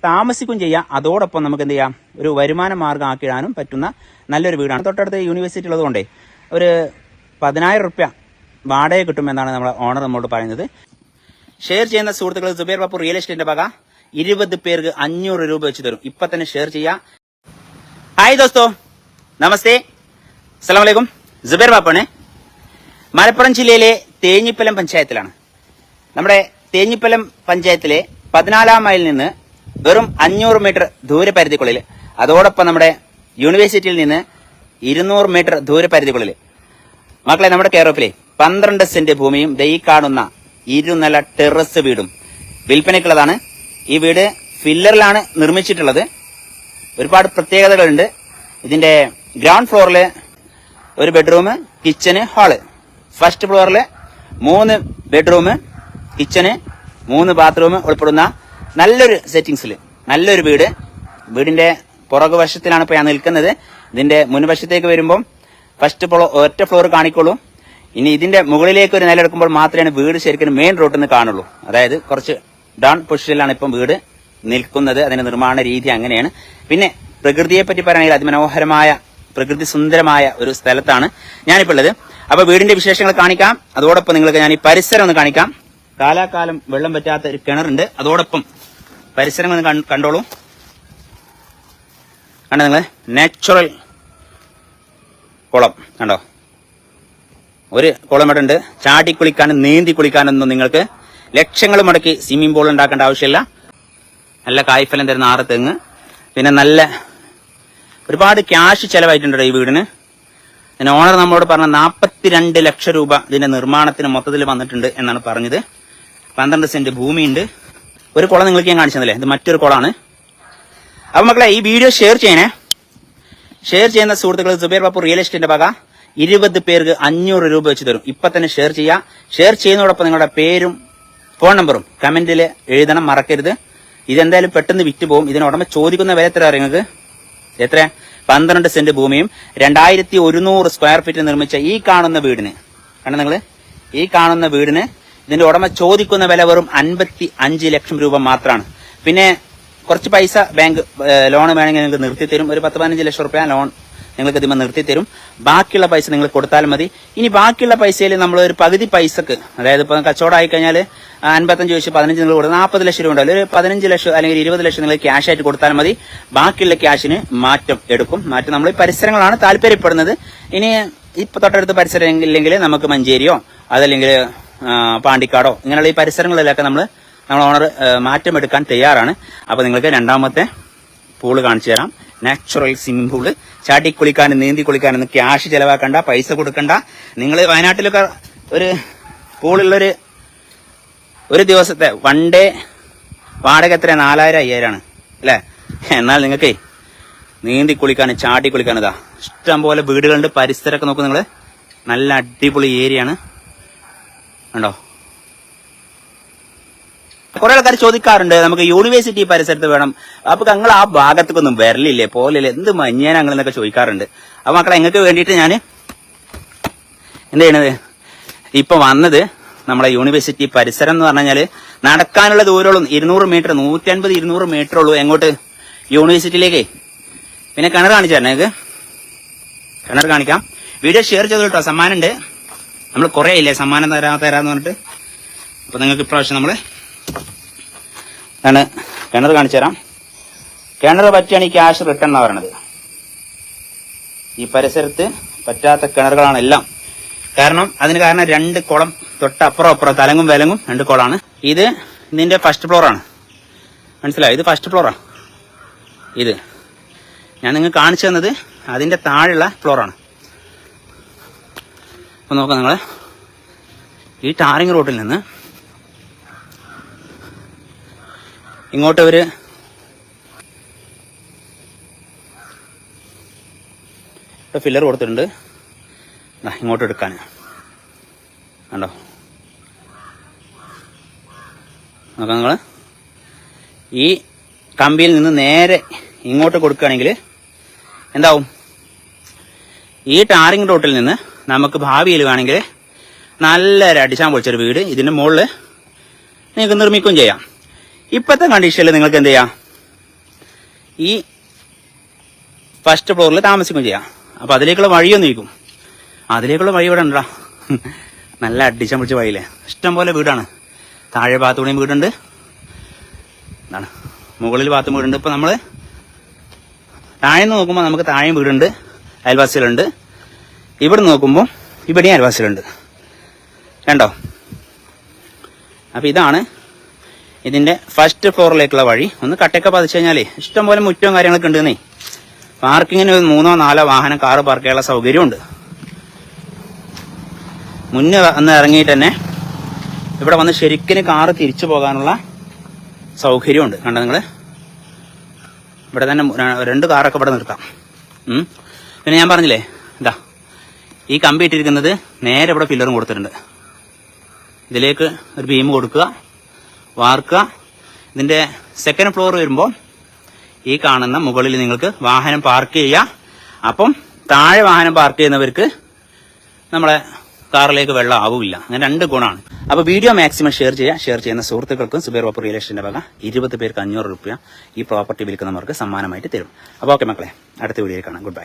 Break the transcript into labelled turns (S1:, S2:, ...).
S1: താമസിക്കുകയും ചെയ്യാം. അതോടൊപ്പം നമുക്ക് എന്ത് ചെയ്യാം, ഒരു വരുമാന മാർഗ്ഗം ആക്കിയിടാനും പറ്റുന്ന നല്ലൊരു വീടാണ്. തൊട്ടടുത്ത് യൂണിവേഴ്സിറ്റി ഉള്ളതുകൊണ്ടേ ഒരു 10,000 രൂപ വാടക കിട്ടുമെന്നാണ് നമ്മുടെ ഓണർ നമ്മോട് പറയുന്നത്. ഷെയർ ചെയ്യുന്ന സുഹൃത്തുക്കൾ സുബൈർ ബാപ്പു റിയൽ എസ്റ്റേറ്റിന്റെ വക 20 പേർക്ക് 500 രൂപ വെച്ച് തരും. ഇപ്പൊ തന്നെ ഷെയർ ചെയ്യാം. ഹായ് ദോസ്തോ, നമസ്തേ, അസ്സലാമു അലൈക്കും. സുബൈർ ബാപ്പുണ്. മലപ്പുറം ജില്ലയിലെ തേഞ്ഞിപ്പലം പഞ്ചായത്തിലാണ്. നമ്മുടെ തേഞ്ഞിപ്പലം പഞ്ചായത്തിലെ 14-ാം മൈലിൽ നിന്ന് വെറും 500 മീറ്റർ ദൂരപരിധിക്കുള്ളിൽ, അതോടൊപ്പം നമ്മുടെ യൂണിവേഴ്സിറ്റിയിൽ നിന്ന് 200 മീറ്റർ ദൂരപരിധിക്കുള്ളിൽ മക്കളെ നമ്മുടെ കേരളത്തിലെ 12 സെന്റ് ഭൂമിയും ഈ കാണുന്ന 2 നില ടെറസ് വീടും വിൽപ്പനയ്ക്കുള്ളതാണ്. ഈ വീട് ഫില്ലറിലാണ് നിർമ്മിച്ചിട്ടുള്ളത്. ഒരുപാട് പ്രത്യേകതകളുണ്ട്. ഇതിന്റെ ഗ്രൗണ്ട് ഫ്ലോറിൽ ഒരു ബെഡ്റൂം, കിച്ചന്, ഹാള്. ഫസ്റ്റ് ഫ്ലോറിൽ 3 ബെഡ്റൂം, കിച്ചന്, 3 ബാത്റൂം ഉൾപ്പെടുന്ന നല്ലൊരു സെറ്റിംഗ്സിൽ നല്ലൊരു വീട്. വീടിന്റെ പുറകു വശത്തിലാണ് ഇപ്പോൾ ഞാൻ നിൽക്കുന്നത്. ഇതിന്റെ മുൻവശത്തേക്ക് വരുമ്പോൾ ഫസ്റ്റ് ഒറ്റ ഫ്ലോർ കാണിക്കുള്ളൂ. ഇനി ഇതിന്റെ മുകളിലേക്ക് ഒരു നില എടുക്കുമ്പോൾ മാത്രമേ വീട് ശരിക്കും മെയിൻ റോഡിൽ നിന്ന് കാണുള്ളൂ. അതായത് കുറച്ച് ഡൗൺ പൊസിഷനിലാണ് ഇപ്പം വീട് നിൽക്കുന്നത്. അതിന്റെ നിർമ്മാണ രീതി അങ്ങനെയാണ്. പിന്നെ പ്രകൃതിയെ പറ്റി പറയുകയാണെങ്കിൽ അതിമനോഹരമായ പ്രകൃതി സുന്ദരമായ ഒരു സ്ഥലത്താണ് ഞാനിപ്പോൾ ഉള്ളത്. അപ്പൊ വീടിന്റെ വിശേഷങ്ങൾ കാണിക്കാം. അതോടൊപ്പം നിങ്ങൾക്ക് ഞാൻ ഈ പരിസരം ഒന്ന് കാണിക്കാം. കാലാകാലം വെള്ളം പറ്റാത്ത ഒരു കിണറുണ്ട്. അതോടൊപ്പം പരിസരം ഒന്ന് കണ്ടോളൂ. കണ്ടോ നിങ്ങൾ, നാച്ചുറൽ കുളം കണ്ടോ. ഒരു കുളം ഇവിടെ ഉണ്ട്. ചാടി കുളിക്കാനും നീന്തി കുളിക്കാനൊന്നും നിങ്ങൾക്ക് ലക്ഷങ്ങൾ മുടക്കി സ്വിമ്മിംഗ് പൂൾ ഉണ്ടാക്കേണ്ട ആവശ്യമില്ല. നല്ല കായ്ഫലം തരുന്ന 6 തെങ്ങ്. പിന്നെ നല്ല ഒരുപാട് ക്യാഷ് ചെലവായിട്ടുണ്ട് ഈ വീടിന്. പിന്നെ ഓണർ നമ്മളോട് പറഞ്ഞ 42 ലക്ഷം രൂപ ഇതിന്റെ നിർമ്മാണത്തിന് മൊത്തത്തിൽ വന്നിട്ടുണ്ട് എന്നാണ് പറഞ്ഞത്. 12 സെന്റ് ഭൂമിയുണ്ട്. ഒരു കുളം നിങ്ങൾക്ക് ഞാൻ കാണിച്ചതല്ലേ, ഇത് മറ്റൊരു കുളമാണ്. അപ്പൊ മക്കളെ ഈ വീഡിയോ ഷെയർ ചെയ്യണേ. ഷെയർ ചെയ്യുന്ന സുഹൃത്തുക്കൾ സുബൈർ ബാപ്പു റിയൽ എസ്റ്റേറ്റിന്റെ വക 20 പേർക്ക് 500 രൂപ വെച്ച് തരും. ഇപ്പൊ തന്നെ ഷെയർ ചെയ്യാം. ഷെയർ ചെയ്യുന്നതോടൊപ്പം നിങ്ങളുടെ പേരും ഫോൺ നമ്പറും കമന്റിൽ എഴുതണം, മറക്കരുത്. ഇതെന്തായാലും പെട്ടെന്ന് വിറ്റ് പോകും. ഇതിന് ഉടമ ചോദിക്കുന്ന വില എത്ര അറിയാം നിങ്ങൾക്ക്? എത്ര? 12 സെന്റ് ഭൂമിയും 2100 സ്ക്വയർ ഫീറ്റ് നിർമ്മിച്ച ഈ കാണുന്ന വീടിന്, കണ്ടോ നിങ്ങള്, ഈ കാണുന്ന വീടിന് ഇതിന്റെ ഉടമ ചോദിക്കുന്ന വില വെറും 55 ലക്ഷം രൂപ മാത്രമാണ്. പിന്നെ കുറച്ച് പൈസ ബാങ്ക് ലോൺ വേണമെങ്കിൽ നിങ്ങൾക്ക് നിർത്തിത്തരും. ഒരു 10-15 ലക്ഷം രൂപ ലോൺ നിങ്ങൾക്ക് ഇതിമ നിർത്തിത്തരും. ബാക്കിയുള്ള പൈസ നിങ്ങൾ കൊടുത്താൽ മതി. ഇനി ബാക്കിയുള്ള പൈസയിൽ നമ്മൾ ഒരു പകുതി പൈസക്ക്, അതായത് ഇപ്പൊ കച്ചവടം ആയിക്കഴിഞ്ഞാൽ 55 വെച്ച് 15 നിങ്ങൾ കൊടുത്ത് 40 ലക്ഷം രൂപ ഉണ്ടാവില്ല, ഒരു 15 ലക്ഷം അല്ലെങ്കിൽ 20 ലക്ഷം നിങ്ങൾ ക്യാഷ് ആയിട്ട് കൊടുത്താൽ മതി. ബാക്കിയുള്ള ക്യാഷിന് മാറ്റം എടുക്കും. മാറ്റം നമ്മൾ ഈ പരിസരങ്ങളാണ് താല്പര്യപ്പെടുന്നത്. ഇനി ഇപ്പൊ തൊട്ടടുത്ത് പരിസരം ഇല്ലെങ്കിൽ നമുക്ക് മഞ്ചേരിയോ അതല്ലെങ്കിൽ പാണ്ടിക്കാടോ ഇങ്ങനെയുള്ള ഈ പരിസരങ്ങളിലൊക്കെ നമ്മൾ ഓണർ മാറ്റം എടുക്കാൻ തയ്യാറാണ്. അപ്പൊ നിങ്ങൾക്ക് രണ്ടാമത്തെ പൂള് കാണിച്ചു തരാം. Natural swimming pool. ചാടി കുളിക്കാനും നീന്തി കുളിക്കാനൊന്നും ക്യാഷ് ചെലവാക്കണ്ട, പൈസ കൊടുക്കണ്ട. നിങ്ങൾ വയനാട്ടിലൊക്കെ ഒരു പൂളുള്ളൊരു ഒരു ദിവസത്തെ 1 ഡേ വാടക എത്ര? 4000-5000 അല്ലെ? എന്നാൽ നിങ്ങൾക്ക് നീന്തി കുളിക്കാനും ചാടി കുളിക്കാനും ഇതാ ഇഷ്ടം പോലെ വീടുകളുണ്ട്. പരിസരമൊക്കെ നോക്കും നിങ്ങൾ, നല്ല അടിപൊളി ഏരിയ ആണ്. കണ്ടോ, കുറെ ആൾക്കാർ ചോദിക്കാറുണ്ട് നമുക്ക് യൂണിവേഴ്സിറ്റി പരിസരത്ത് വേണം, അപ്പൊ ഞങ്ങൾ ആ ഭാഗത്തേക്കൊന്നും വരലില്ലേ, പോലില്ലേ, എന്ത് മഞ്ഞാൻ ഞങ്ങളെന്നൊക്കെ ചോദിക്കാറുണ്ട്. അപ്പൊ മക്കളെ നിങ്ങൾക്ക് വേണ്ടിയിട്ട് ഞാൻ എന്ത് ചെയ്യണത്, ഇപ്പൊ വന്നത് നമ്മളെ യൂണിവേഴ്സിറ്റി പരിസരം എന്ന് പറഞ്ഞു കഴിഞ്ഞാല് നടക്കാനുള്ള ദൂരമുള്ളൂ 200 മീറ്റർ, 150-200 മീറ്റർ ഉള്ളൂ എങ്ങോട്ട്, യൂണിവേഴ്സിറ്റിയിലേക്ക്. പിന്നെ കിണർ കാണിച്ചു തരണേ, നിങ്ങൾക്ക് കിണർ കാണിക്കാം. വീഡിയോ ഷെയർ ചെയ്തു കേട്ടോ. സമ്മാനം ഉണ്ട്. നമ്മൾ കുറെ ഇല്ലേ സമ്മാനം തരാന്ന് പറഞ്ഞിട്ട്. അപ്പൊ നിങ്ങൾക്ക് ഇപ്രാവശ്യം നമ്മള് കിണർ കാണിച്ചു തരാം. കിണർ പറ്റിയാണ് ഈ ക്യാഷ് റിട്ടേൺ എന്നാ പറയണത്. ഈ പരിസരത്ത് പറ്റാത്ത കിണറുകളാണ് എല്ലാം. കാരണം 2 കുളം തൊട്ടപ്പുറം തലങ്ങും വിലങ്ങും 2 കുളമാണ്. ഇത് ഇതിന്റെ ഫസ്റ്റ് ഫ്ലോറാണ്, മനസ്സിലായോ? ഇത് ഫസ്റ്റ് ഫ്ലോറാണ്. ഇത് ഞാൻ നിങ്ങൾക്ക് കാണിച്ചു തന്നത് അതിന്റെ താഴെയുള്ള ഫ്ലോറാണ്. അപ്പൊ നോക്കാം നിങ്ങൾ, ഈ ടാറിംഗ് റോഡിൽ നിന്ന് ഇങ്ങോട്ട് ഒരു ഫില്ലർ കൊടുത്തിട്ടുണ്ട്. ഇങ്ങോട്ട് എടുക്കാൻ കണ്ടോ, നോക്കാം നിങ്ങൾ. ഈ കമ്പിയിൽ നിന്ന് നേരെ ഇങ്ങോട്ട് കൊടുക്കുകയാണെങ്കിൽ എന്താവും, ഈ ടാറിംഗ് റോട്ടിൽ നിന്ന് നമുക്ക് ഭാവിയിൽ വേണമെങ്കിൽ നല്ലൊരു അടിച്ചാൻ പൊളിച്ചൊരു വീട് ഇതിന്റെ മുകളിൽ നിങ്ങൾക്ക് നിർമ്മിക്കുകയും ചെയ്യാം. ഇപ്പോഴത്തെ കണ്ടീഷനിൽ നിങ്ങൾക്ക് എന്ത് ചെയ്യാം, ഈ ഫസ്റ്റ് ഫ്ലോറിൽ താമസിക്കുകയും ചെയ്യാം. അപ്പോൾ അതിലേക്കുള്ള വഴിയൊന്നും ഇരിക്കും. അതിലേക്കുള്ള വഴി ഇവിടെ ഉണ്ടാ, നല്ല അടിച്ചാൻ പിടിച്ച വഴിയില്ലേ. ഇഷ്ടം പോലെ വീടാണ്. താഴെ ഭാഗത്തുകൂടെയും വീടുണ്ട്, എന്താണ് മുകളിൽ ഭാഗത്തും വീടുണ്ട്. ഇപ്പം നമ്മൾ താഴെ നിന്ന് നോക്കുമ്പോൾ നമുക്ക് താഴെയും വീടുണ്ട്, അയൽവാസികളുണ്ട്. ഇവിടെ നോക്കുമ്പോൾ ഇവിടെയും അയൽവാസികളുണ്ട്. കണ്ടോ? അപ്പം ഇതാണ് ഇതിൻ്റെ ഫസ്റ്റ് ഫ്ലോറിലേക്കുള്ള വഴി. ഒന്ന് കട്ടയൊക്കെ പതിച്ചു കഴിഞ്ഞാലേ ഇഷ്ടം പോലെ മുറ്റവും കാര്യങ്ങളൊക്കെ ഉണ്ടെന്നേ. പാർക്കിങ്ങിന് 3-4 വാഹനം, കാറ് പാർക്ക് ചെയ്യാനുള്ള സൗകര്യമുണ്ട്. മുന്നേ വന്ന് ഇറങ്ങിയിട്ട് തന്നെ ഇവിടെ വന്ന് ശരിക്കും കാറ് തിരിച്ചു പോകാനുള്ള സൗകര്യമുണ്ട്. കണ്ടോ നിങ്ങൾ? ഇവിടെ തന്നെ 2 കാറൊക്കെ ഇവിടെ നിർത്താം. പിന്നെ ഞാൻ പറഞ്ഞില്ലേ, ഇതാ ഈ കമ്പി ഇട്ടിരിക്കുന്നത് നേരെ ഇവിടെ പില്ലറും കൊടുത്തിട്ടുണ്ട്. ഇതിലേക്ക് ഒരു ബീം കൊടുക്കുക, വാർക്കുക. ഇതിൻ്റെ സെക്കൻഡ് ഫ്ലോർ വരുമ്പോൾ ഈ കാണുന്ന മുകളിൽ നിങ്ങൾക്ക് വാഹനം പാർക്ക് ചെയ്യാം. അപ്പം താഴെ വാഹനം പാർക്ക് ചെയ്യുന്നവർക്ക് നമ്മളെ കാറിലേക്ക് വെള്ളം ആവില്ല. അങ്ങനെ 2 ഗുണമാണ്. അപ്പോൾ വീഡിയോ മാക്സിമം ഷെയർ ചെയ്യുക. ഷെയർ ചെയ്യുന്ന സുഹൃത്തുക്കൾക്കും സുബൈർ വാപ്പു റിയൽ എസ്റ്റേറ്റിന്റെ വക 20 പേർക്ക് 500 രൂപ ഈ പ്രോപ്പർട്ടി വിൽക്കുന്നവർക്ക് സമ്മാനമായിട്ട് തരും. അപ്പോൾ ഓക്കെ മക്കളെ, അടുത്ത വീഡിയോയിൽ കാണാം. Good bye.